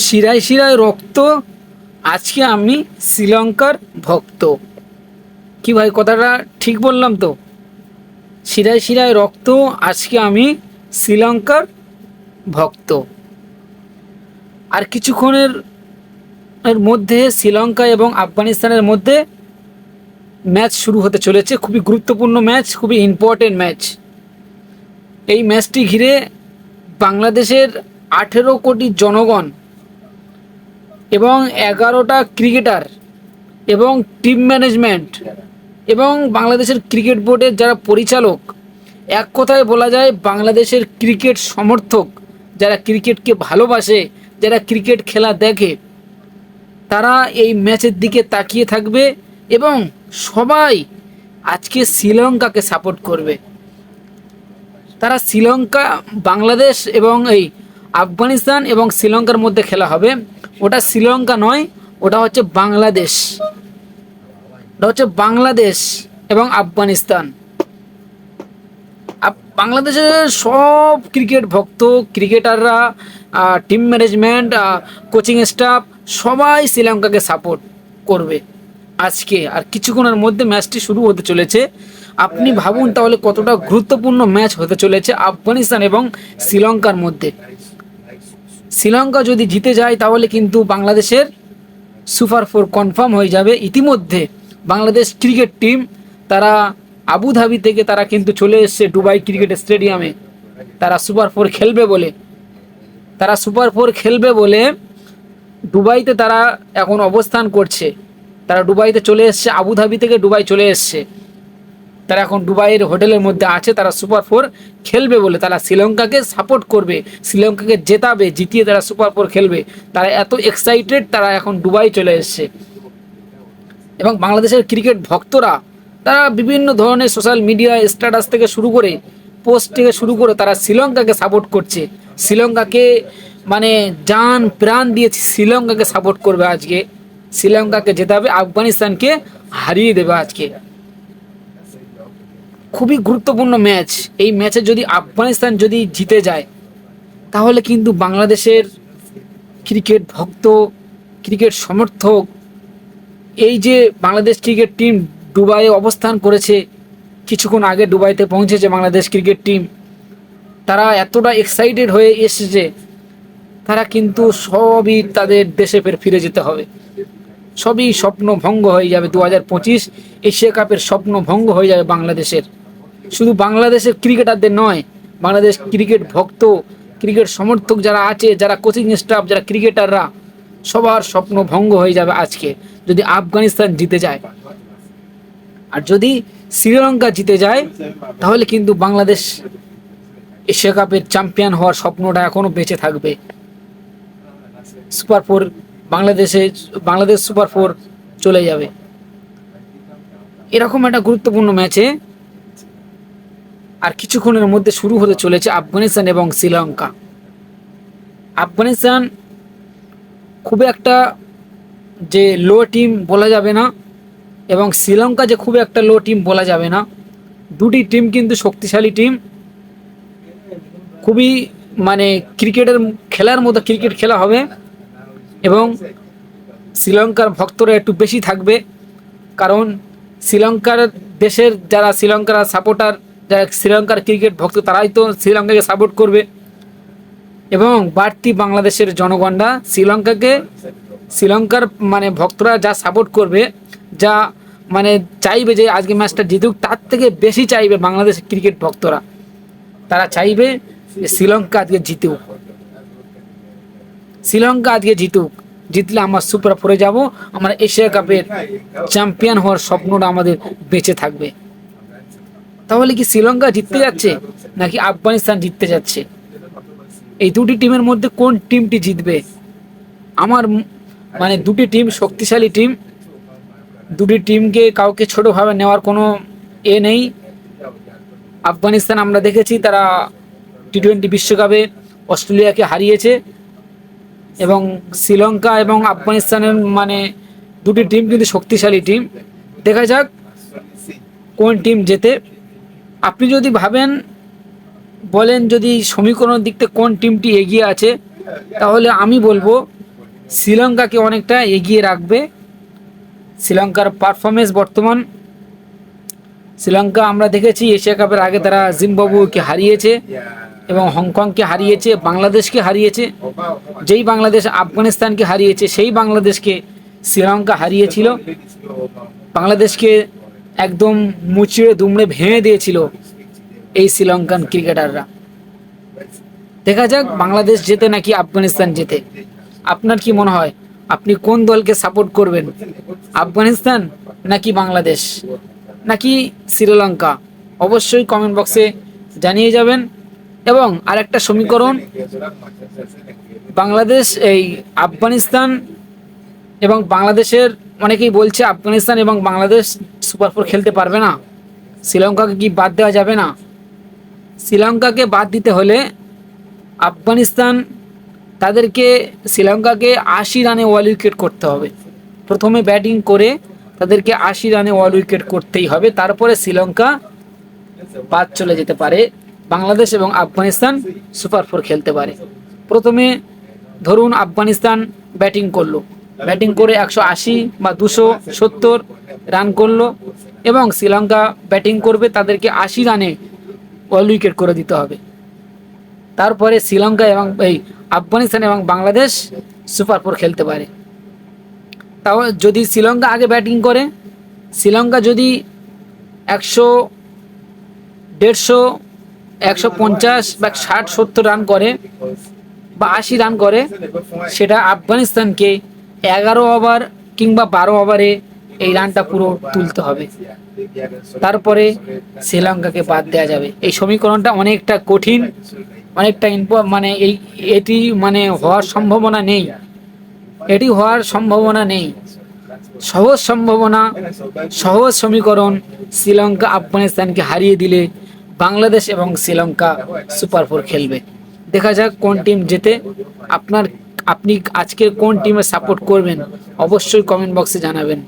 শিরায় শিরায় রক্ত, আজকে আমি শ্রীলঙ্কার ভক্ত। কি ভাই, কথাটা ঠিক বললাম তো? শিরায় শিরায় রক্ত, আজকে আমি শ্রীলঙ্কার ভক্ত। আর কিছুক্ষণের মধ্যে শ্রীলঙ্কা এবং আফগানিস্তানের মধ্যে ম্যাচ শুরু হতে চলেছে। খুবই গুরুত্বপূর্ণ ম্যাচ, খুবই ইম্পর্টেন্ট ম্যাচ। এই ম্যাচটি ঘিরে বাংলাদেশের 18 কোটি জনগণ এবং 11টা ক্রিকেটার এবং টিম ম্যানেজমেন্ট এবং বাংলাদেশের ক্রিকেট বোর্ডের যারা পরিচালক, এক কথায় বলা যায় বাংলাদেশের ক্রিকেট সমর্থক, যারা ক্রিকেটকে ভালোবাসে, যারা ক্রিকেট খেলা দেখে, তারা এই ম্যাচের দিকে তাকিয়ে থাকবে এবং সবাই আজকে শ্রীলঙ্কাকে সাপোর্ট করবে। তারা শ্রীলঙ্কা, বাংলাদেশ এবং এই আফগানিস্তান এবং শ্রীলঙ্কার মধ্যে খেলা হবে। ওটা শ্রীলঙ্কা নয়, ওটা হচ্ছে বাংলাদেশ। ওটা হচ্ছে বাংলাদেশ এবং আফগানিস্তান। বাংলাদেশের সব ক্রিকেট ভক্ত, ক্রিকেটাররা, টিম ম্যানেজমেন্ট, কোচিং স্টাফ সবাই শ্রীলঙ্কাকে সাপোর্ট করবে আজকে। আর কিছুক্ষণের মধ্যে ম্যাচটি শুরু হতে চলেছে। আপনি ভাবুন তাহলে কতটা গুরুত্বপূর্ণ ম্যাচ হতে চলেছে আফগানিস্তান এবং শ্রীলঙ্কার মধ্যে। শ্রীলঙ্কা যদি জিতে যায় তাহলে কিন্তু বাংলাদেশের সুপার 4 কনফার্ম হয়ে যাবে। ইতিমধ্যে বাংলাদেশ ক্রিকেট টিম তারা আবুধাবি থেকে তারা কিন্তু চলে এসছে দুবাই ক্রিকেট স্টেডিয়ামে। তারা সুপার 4 খেলবে বলে, দুবাইতে তারা এখন অবস্থান করছে। তারা দুবাইতে চলে এসছে, আবুধাবি থেকে দুবাই চলে এসছে। তারা এখন দুবাইয়ের হোটেলের মধ্যে আছে। তারা সুপার 4 খেলবে বলে, তারা শ্রীলঙ্কাকে সাপোর্ট করবে, শ্রীলঙ্কাকে জেতাবে, জিতিয়ে তারা সুপার 4 খেলবে। তারা এত এক্সাইটেড, তারা এখন দুবাই চলে এসছে। এবং বাংলাদেশের ক্রিকেট ভক্তরা তারা বিভিন্ন ধরনের সোশ্যাল মিডিয়া স্ট্যাটাস থেকে শুরু করে, পোস্ট থেকে শুরু করে তারা শ্রীলঙ্কাকে সাপোর্ট করছে। শ্রীলঙ্কাকে মানে জান প্রাণ দিয়ে শ্রীলঙ্কাকে সাপোর্ট করবে আজকে। শ্রীলঙ্কাকে জেতাবে, আফগানিস্তানকে হারিয়ে দেবে আজকে। খুবই গুরুত্বপূর্ণ ম্যাচ। এই ম্যাচে যদি আফগানিস্তান যদি জিতে যায় তাহলে কিন্তু বাংলাদেশের ক্রিকেট ভক্ত, ক্রিকেট সমর্থক, এই যে বাংলাদেশ ক্রিকেট টিম দুবাইয়ে অবস্থান করেছে, কিছুক্ষণ আগে দুবাইতে পৌঁছেছে বাংলাদেশ ক্রিকেট টিম, তারা এতটা এক্সাইটেড হয়ে এসেছে, তারা কিন্তু সবই তাদের দেশে ফিরে যেতে হবে। সবই স্বপ্ন ভঙ্গ হয়ে যাবে। 2025 এশিয়া কাপের স্বপ্ন ভঙ্গ হয়ে যাবে বাংলাদেশের। শুধু বাংলাদেশের ক্রিকেটারদের নয়, বাংলাদেশ ক্রিকেট ভক্ত, ক্রিকেট সমর্থক যারা আছে, যারা কোচিং স্টাফ, যারা ক্রিকেটাররা, সবার স্বপ্ন ভঙ্গ হয়ে যাবে আজকে যদি আফগানিস্তান জিতে যায়। আর যদি শ্রীলঙ্কা জিতে যায় তাহলে কিন্তু বাংলাদেশ এশিয়া কাপের চ্যাম্পিয়ন হওয়ার স্বপ্নটা এখনো বেঁচে থাকবে। সুপার 4 বাংলাদেশ সুপার 4 চলে যাবে। এরকম একটা গুরুত্বপূর্ণ ম্যাচে আর কিছুক্ষণের মধ্যে শুরু হতে চলেছে আফগানিস্তান এবং শ্রীলঙ্কা। আফগানিস্তান খুব একটা যে লো টিম বলা যাবে না, এবং শ্রীলঙ্কা যে খুব একটা লো টিম বলা যাবে না। দুটি টিম কিন্তু শক্তিশালী টিম। খুবই মানে ক্রিকেটের খেলার মতো ক্রিকেট খেলা হবে এবং শ্রীলঙ্কার ভক্তরা একটু বেশি থাকবে, কারণ শ্রীলঙ্কার দেশের যারা শ্রীলঙ্কার সাপোর্টার, যারা শ্রীলঙ্কার ক্রিকেট ভক্ত, তারাই তো শ্রীলঙ্কাকে সাপোর্ট করবে। এবং বাড়তি বাংলাদেশের জনগণরা শ্রীলঙ্কার মানে ভক্তরা যা সাপোর্ট করবে, যা মানে চাইবে যে আজকে ম্যাচটা জিতুক, তার থেকে বেশি চাইবে বাংলাদেশের ক্রিকেট ভক্তরা। তারা চাইবে যে শ্রীলঙ্কা আজকে জিতুক, শ্রীলঙ্কা আজকে জিতুক। জিতলে আমার সুপার 4-এ যাবো, আমার এশিয়া কাপের চ্যাম্পিয়ন হওয়ার স্বপ্নটা আমাদের বেঁচে থাকবে। তাহলে কি শ্রীলঙ্কা জিততে যাচ্ছে নাকি আফগানিস্তান জিততে যাচ্ছে? এই দুটি টিমের মধ্যে কোন টিমটি জিতবে? আমার মানে দুটি টিম শক্তিশালী টিম। দুটি টিমকে কাউকে ছোটোভাবে নেওয়ার কোনো নেই। আফগানিস্তান আমরা দেখেছি তারা টি-20 বিশ্বকাপে অস্ট্রেলিয়াকে হারিয়েছে, এবং শ্রীলঙ্কা এবং আফগানিস্তানের মানে দুটি টিম কিন্তু শক্তিশালী টিম। দেখা যাক কোন টিম জেতে। আপনি যদি বলেন যদি সমীকরণের দিক থেকে কোন টিমটি এগিয়ে আছে, তাহলে আমি বলবো শ্রীলঙ্কাকে অনেকটা এগিয়ে রাখবে। শ্রীলঙ্কার পারফরমেন্স বর্তমান, শ্রীলঙ্কা আমরা দেখেছি এশিয়া কাপের আগে তারা জিম্বাবুয়েকে হারিয়েছে এবং হংকংকে হারিয়েছে, বাংলাদেশকে হারিয়েছে। যেই বাংলাদেশ আফগানিস্তানকে হারিয়েছে সেই বাংলাদেশকে শ্রীলঙ্কা হারিয়েছিল। বাংলাদেশকে একদম মুচড়ে দুমড়ে ভেঙে দিয়েছিল এই শ্রীলঙ্কান ক্রিকেটাররা। দেখা যাক বাংলাদেশ জেতে নাকি আফগানিস্তান জেতে। আপনার কি মনে হয়, আপনি কোন দলকে সাপোর্ট করবেন? আফগানিস্তান নাকি বাংলাদেশ নাকি শ্রীলঙ্কা? অবশ্যই কমেন্ট বক্সে জানিয়ে যাবেন। এবং আরেকটা সমীকরণ, বাংলাদেশ এই আফগানিস্তান এবং বাংলাদেশের, অনেকেই বলছে আফগানিস্তান এবং বাংলাদেশ সুপার ফোর খেলতে পারবে না, শ্রীলঙ্কাকে কি বাদ দেওয়া যাবে না? শ্রীলঙ্কাকে বাদ দিতে হলে আফগানিস্তান তাদেরকে শ্রীলঙ্কাকে ৮০ রানে অল উইকেট করতে হবে। প্রথমে ব্যাটিং করে তাদেরকে ৮০ রানে অল উইকেট করতেই হবে, তারপরে শ্রীলঙ্কা বাদ চলে যেতে পারে, বাংলাদেশ এবং আফগানিস্তান সুপার ফোর খেলতে পারে। প্রথমে ধরুন আফগানিস্তান ব্যাটিং করলো, ব্যাটিং করে ১৮০ বা ২৭০ রান করলো এবং শ্রীলঙ্কা ব্যাটিং করবে, তাদেরকে ৮০ রানে অল উইকেট করে দিতে হবে। তারপরে শ্রীলঙ্কা এবং এই আফগানিস্তান এবং বাংলাদেশ সুপার ফোর খেলতে পারে। তাও যদি শ্রীলঙ্কা আগে ব্যাটিং করে, শ্রীলঙ্কা যদি ১০০, ১৫০, ১৫০ বা ৬০-৭০ রান করে বা ৮০ রান করে, সেটা আফগানিস্তানকে ১১ ওভার কিংবা ১২ ওভারে এই রানটা পুরো তুলতে হবে, তারপরে শ্রীলঙ্কাকে বাদ দেওয়া যাবে। এই সমীকরণটা অনেকটা কঠিন, অনেকটা মানে এটি মানে হওয়ার সম্ভাবনা নেই, এটি হওয়ার সম্ভাবনা নেই। সহজ সম্ভাবনা, সহজ সমীকরণ, শ্রীলঙ্কা আফগানিস্তানকে হারিয়ে দিলে বাংলাদেশ এবং শ্রীলঙ্কা সুপার ফোর খেলবে। দেখা যাক কোন টিম জেতে। আপনি আজকে কোন টিমে সাপোর্ট করবেন অবশ্যই কমেন্ট বক্সে জানাবেন।